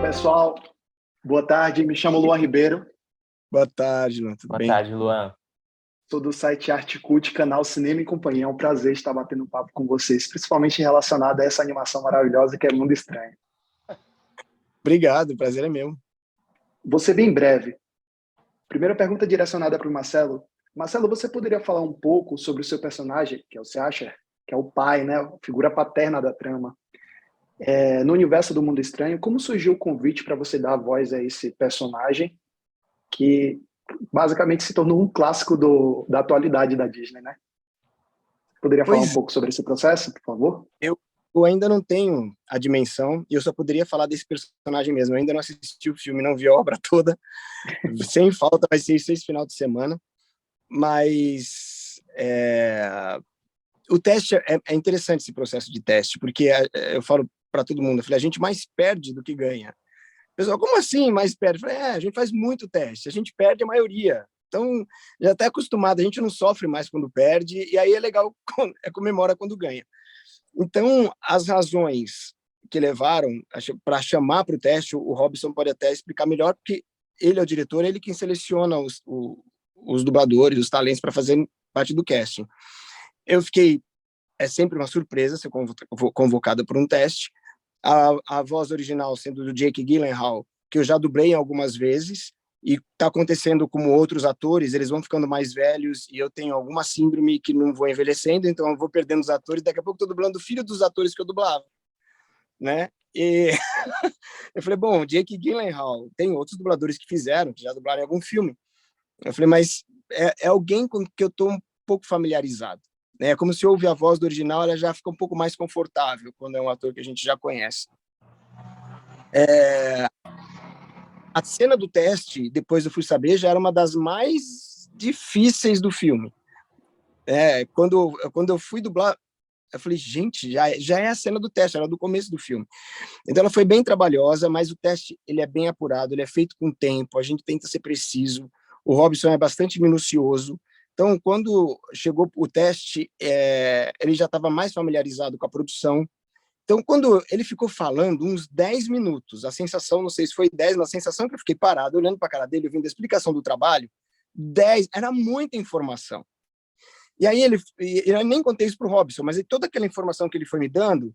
Pessoal, boa tarde. Me chamo Luan Ribeiro, Boa tarde, Luan, tudo Boa bem? tarde, Luan. sou do site Articult, canal Cinema e Companhia. É um prazer estar batendo um papo com vocês, principalmente relacionado a essa animação maravilhosa que é Mundo Estranho. Obrigado, o prazer é meu. Vou ser bem breve. Primeira pergunta direcionada para o Marcelo. Marcelo, você poderia falar um pouco sobre o seu personagem, que é o Seacher, que é o pai, né, a figura paterna da trama, no universo do Mundo Estranho? Como surgiu o convite para você dar voz a esse personagem que basicamente se tornou um clássico da atualidade da Disney, né? Poderia falar um Pois pouco sobre esse processo, por favor? eu ainda não tenho a dimensão, e eu só poderia falar desse personagem mesmo. Eu ainda não assisti o filme, não vi a obra toda. Sem falta, vai ser esse final de semana. Mas o teste é interessante, esse processo de teste, porque eu falo para todo mundo, eu falei, a gente mais perde do que ganha. Pessoal, como assim mais perde? Eu falei, a gente faz muito teste, a gente perde a maioria. Então, já está acostumado, a gente não sofre mais quando perde, e aí é legal, comemora quando ganha. Então, as razões que levaram para chamar para o teste, o Robson pode até explicar melhor, porque ele é o diretor, ele quem seleciona os dubladores, os talentos para fazer parte do casting. Eu fiquei, é sempre uma surpresa ser convocado para um teste. A voz original sendo do Jake Gyllenhaal, que eu já dublei algumas vezes, e está acontecendo como outros atores, eles vão ficando mais velhos, e eu tenho alguma síndrome que não vou envelhecendo, então eu vou perdendo os atores, daqui a pouco estou dublando o filho dos atores que eu dublava, né? E eu falei, bom, Jake Gyllenhaal, tem outros dubladores que fizeram, que já dublaram em algum filme. Eu falei, mas é alguém com que eu estou um pouco familiarizado. É como se ouve a voz do original, ela já fica um pouco mais confortável quando é um ator que a gente já conhece. A cena do teste, depois eu fui saber, já era uma das mais difíceis do filme. Quando eu fui dublar, eu falei, gente, já é a cena do teste, era do começo do filme. Então ela foi bem trabalhosa, mas o teste ele é bem apurado, ele é feito com tempo, a gente tenta ser preciso. O Robson é bastante minucioso. Então, quando chegou o teste, ele já estava mais familiarizado com a produção. Então, quando ele ficou falando uns 10 minutos, a sensação, não sei se foi 10, mas a sensação que eu fiquei parado, olhando para a cara dele, ouvindo a explicação do trabalho, 10, era muita informação. E aí eu nem contei isso para o Robson, mas toda aquela informação que ele foi me dando,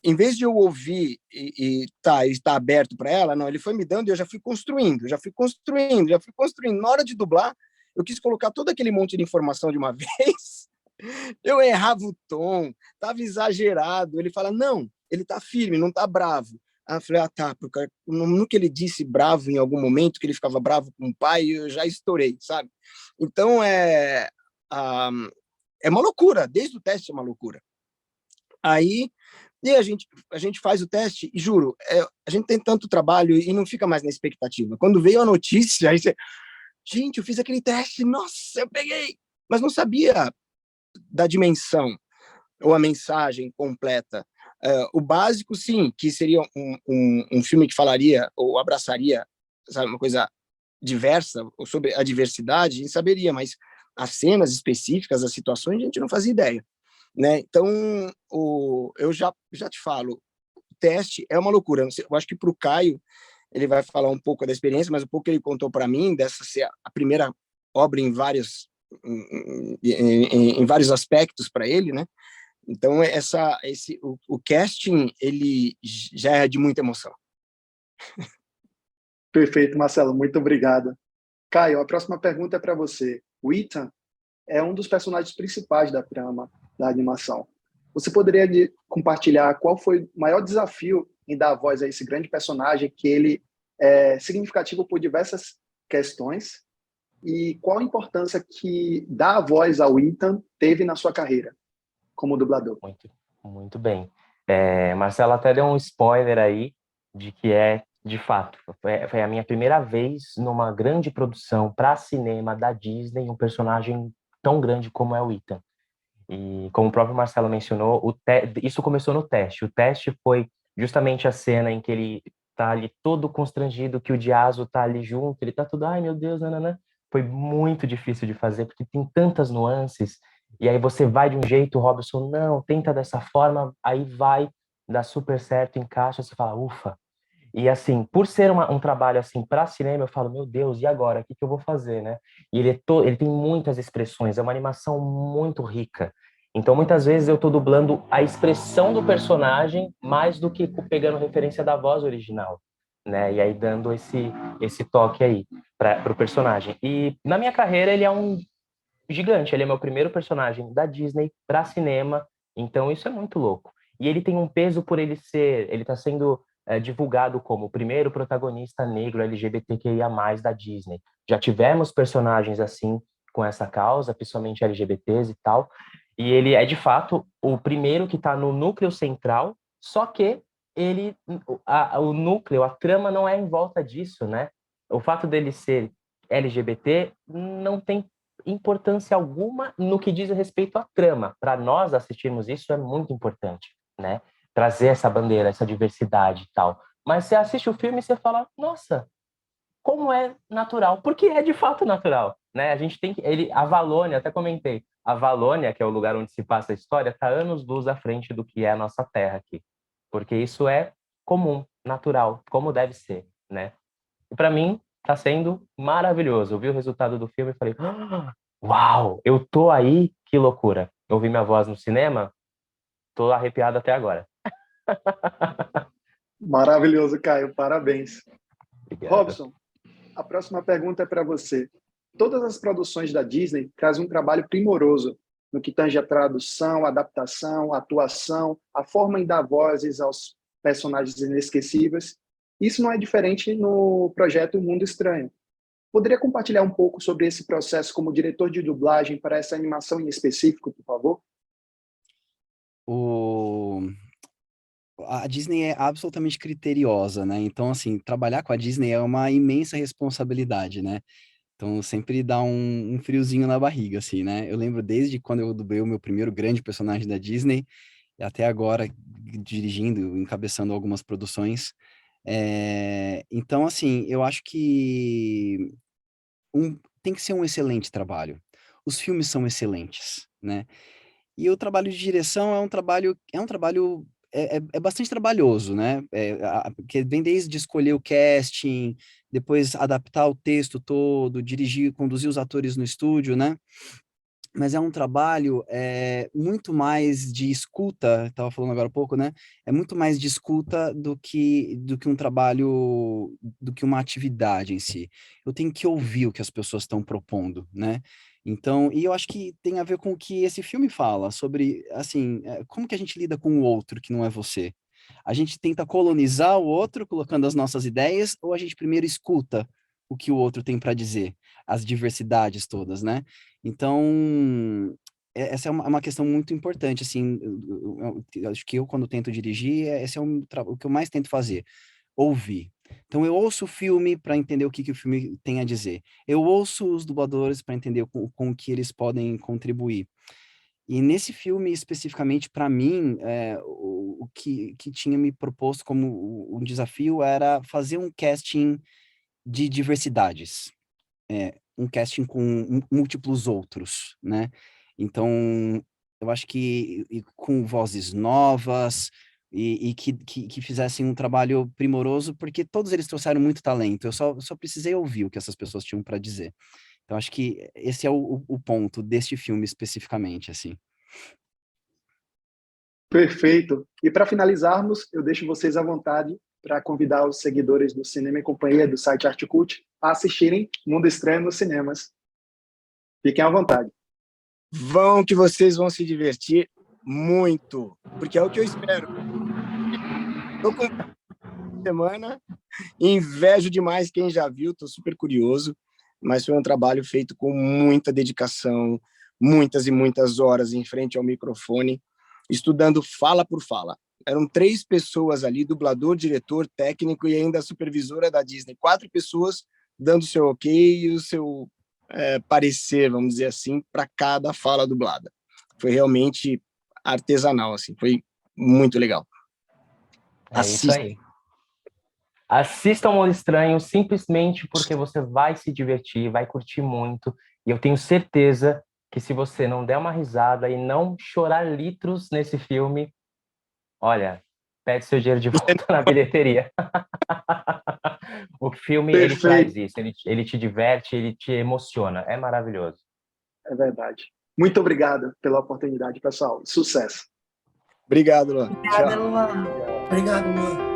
em vez de eu ouvir estar aberto para ela, não, ele foi me dando e eu já fui construindo. Na hora de dublar, eu quis colocar todo aquele monte de informação de uma vez. Eu errava o tom, estava exagerado. Ele fala, não, ele está firme, não está bravo. Aí eu falei, tá, porque no que ele disse bravo em algum momento, que ele ficava bravo com o pai, eu já estourei, sabe? Então, é uma loucura, desde o teste é uma loucura. Aí, e a gente faz o teste, e juro, a gente tem tanto trabalho e não fica mais na expectativa. Quando veio a notícia, aí você, gente, eu fiz aquele teste, nossa, eu peguei, mas não sabia da dimensão ou a mensagem completa. O básico, sim, que seria um filme que falaria ou abraçaria, sabe, uma coisa diversa, ou sobre a diversidade, a gente saberia, mas as cenas específicas, as situações, a gente não fazia ideia. Né? Então, eu já te falo, o teste é uma loucura. Eu acho que para o Caio, ele vai falar um pouco da experiência, mas o pouco que ele contou para mim, dessa ser a primeira obra em vários aspectos para ele, né? Então, o casting, ele já é de muita emoção. Perfeito, Marcelo. Muito obrigado. Caio, a próxima pergunta é para você. O Ethan é um dos personagens principais da trama da animação. Você poderia compartilhar qual foi o maior desafio em dar voz a esse grande personagem, que ele é significativo por diversas questões, e qual a importância que dar a voz ao Ethan teve na sua carreira como dublador? Muito, muito bem. Marcelo até deu um spoiler aí de que de fato, foi a minha primeira vez numa grande produção para cinema da Disney, um personagem tão grande como é o Ethan. E como o próprio Marcelo mencionou, isso começou no teste. O teste foi justamente a cena em que ele tá ali todo constrangido, que o Diazo tá ali junto, ele tá tudo, ai meu Deus, nananã. Foi muito difícil de fazer, porque tem tantas nuances, e aí você vai de um jeito, o Robson, não, tenta dessa forma, aí vai, dá super certo, encaixa, você fala, ufa. E assim, por ser um trabalho assim para cinema, eu falo, meu Deus, e agora? O que que eu vou fazer, né? E ele tem muitas expressões, é uma animação muito rica. Então, muitas vezes eu estou dublando a expressão do personagem mais do que pegando referência da voz original, né? E aí dando esse toque aí para o personagem. E na minha carreira ele é um gigante, ele é meu primeiro personagem da Disney para cinema, então isso é muito louco. E ele tem um peso por ele está sendo divulgado como o primeiro protagonista negro LGBTQIA+, da Disney. Já tivemos personagens assim com essa causa, principalmente LGBTs e tal, e ele é de fato o primeiro que está no núcleo central, só que o núcleo, a trama não é em volta disso, né? O fato dele ser LGBT não tem importância alguma no que diz respeito à trama. Para nós assistirmos isso é muito importante, né? Trazer essa bandeira, essa diversidade e tal. Mas você assiste o filme e você fala, nossa, como é natural, porque é de fato natural, né? A gente tem que a Valônia, até comentei, a Valônia, que é o lugar onde se passa a história, está anos-luz à frente do que é a nossa terra aqui, porque isso é comum, natural, como deve ser, né? E para mim está sendo maravilhoso. Eu vi o resultado do filme e falei, uau, eu tô aí, que loucura. Eu ouvi minha voz no cinema, tô arrepiado até agora. Maravilhoso, Caio. Parabéns. Obrigado. Robson, a próxima pergunta é para você. Todas as produções da Disney trazem um trabalho primoroso no que tange a tradução, a adaptação, a atuação, a forma em dar vozes aos personagens inesquecíveis. Isso não é diferente no projeto Mundo Estranho. Poderia compartilhar um pouco sobre esse processo como diretor de dublagem para essa animação em específico, por favor? O... A Disney é absolutamente criteriosa, né? Então, assim, trabalhar com a Disney é uma imensa responsabilidade, né? Então, sempre dá um friozinho na barriga, assim, né? Eu lembro desde quando eu dublei o meu primeiro grande personagem da Disney, e até agora dirigindo, encabeçando algumas produções. Então, assim, eu acho que tem que ser um excelente trabalho. Os filmes são excelentes, né? E o trabalho de direção é bastante trabalhoso, né? Porque vem desde escolher o casting, depois adaptar o texto todo, dirigir, conduzir os atores no estúdio, né? Mas é um trabalho muito mais de escuta, estava falando agora há pouco, né? É muito mais de escuta do que um trabalho, do que uma atividade em si. Eu tenho que ouvir o que as pessoas estão propondo, né? Então, e eu acho que tem a ver com o que esse filme fala, sobre, assim, como que a gente lida com o outro que não é você? A gente tenta colonizar o outro, colocando as nossas ideias, ou a gente primeiro escuta o que o outro tem para dizer, as diversidades todas, né? Então, essa é uma questão muito importante, assim, eu acho que eu, quando tento dirigir, esse é o que eu mais tento fazer, ouvir. Então, eu ouço o filme para entender o que o filme tem a dizer. Eu ouço os dubladores para entender com o que eles podem contribuir. E nesse filme, especificamente, para mim, o que tinha me proposto como um desafio era fazer um casting de diversidades, um casting com múltiplos outros, né? Então, eu acho que com vozes novas e que fizessem um trabalho primoroso, porque todos eles trouxeram muito talento. Eu só precisei ouvir o que essas pessoas tinham para dizer. Então, acho que esse é o ponto deste filme especificamente, assim. Perfeito. E para finalizarmos, eu deixo vocês à vontade para convidar os seguidores do Cinema e Companhia do site Articult a assistirem Mundo Estranho nos cinemas. Fiquem à vontade. Vão que vocês vão se divertir muito, porque é o que eu espero. Tô com semana, invejo demais quem já viu, tô super curioso, mas foi um trabalho feito com muita dedicação, muitas e muitas horas em frente ao microfone, estudando fala por fala. Eram 3 pessoas ali, dublador, diretor, técnico e ainda a supervisora da Disney. 4 pessoas dando o seu ok e o seu parecer, vamos dizer assim, para cada fala dublada. Foi realmente artesanal, assim, foi muito legal. É isso aí. Assista ao Mundo Estranho simplesmente porque você vai se divertir, vai curtir muito. E eu tenho certeza que se você não der uma risada e não chorar litros nesse filme, olha, pede seu dinheiro de volta na bilheteria. O filme, ele Perfeito. traz isso, ele te diverte, ele te emociona, é maravilhoso. É verdade. Muito obrigado pela oportunidade, pessoal. Sucesso. Obrigado, Luan. Obrigada, Luan. Obrigado, Luan.